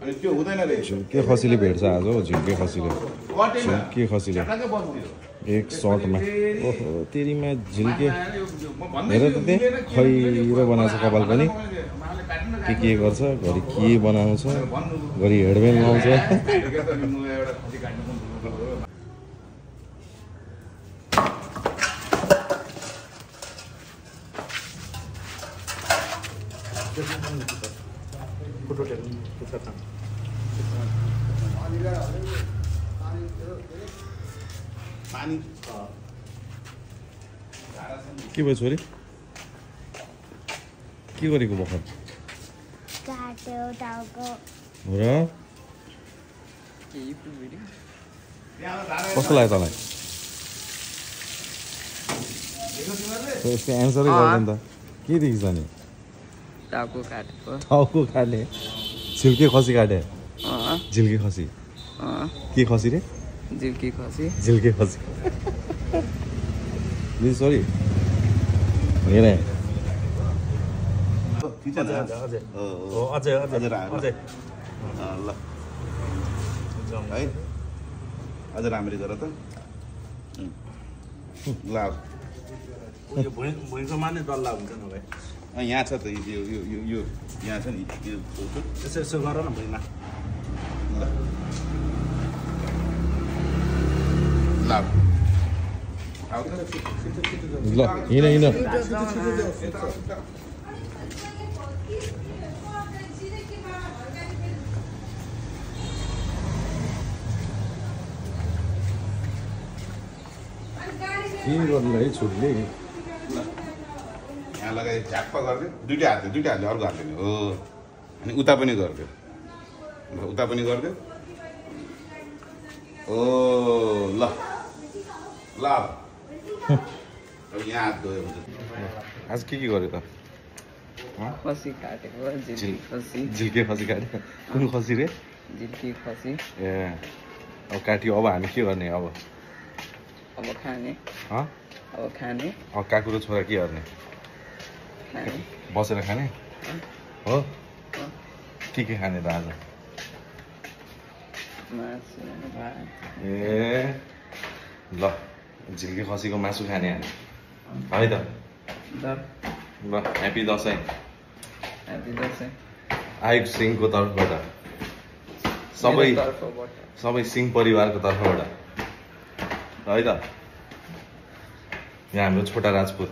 झुल्के खसीले भेट्छ आज हो झुल्के खसीले एक सर्टमा ओहो तेरीमा झुल्के हेर त त्यहाँ खैरो बनाएको छ कपाल पनि के गर्छ घरि के बनाउँछ घरि हेडबेन्ड लाउँछ के भयो छोरी के गरेको भर्खर हो र कस्तो लाग्यो तँलाई यसको एन्सरै गर्दैन त के देखिन्छ नि टाउको काटे झिल्के खसी काटे झिल्के खसी के खसी रे झिल्के खसी सरी हेर अझ राम्ररी गर त ल भुइँको माने डल्ला हुन्छ न भाइ यहाँ छ त यो यहाँ छ नि यो यसो गर न भुइँमा ल ल हिँड के गर्नु है छोरीले यहाँ लगाए झ्याप्प गरिदियो दुइटै हातले अर्को हातले नि हो अनि उता पनि गरिदियो उता पनि गरिदियो ओ ल ल अब यहाँ हात गयो आज के गर्यो त खसी काटेको झिल्के खसी काट्यो कुन खसी रे झिल्के खसी ए अब काट्यो अब हामी के गर्ने अब खाने अब काकु र छोरा के गर्ने बसेर खाने हो के खाने त आज ए ल झिल्के खसीको मासु खाने हामी है त ल ह्याप्पी दसैँ आयुष सिंहको तर्फबाट सबै सिंह परिवारको तर्फबाट है त यहाँ हाम्रो छोटा राजपूत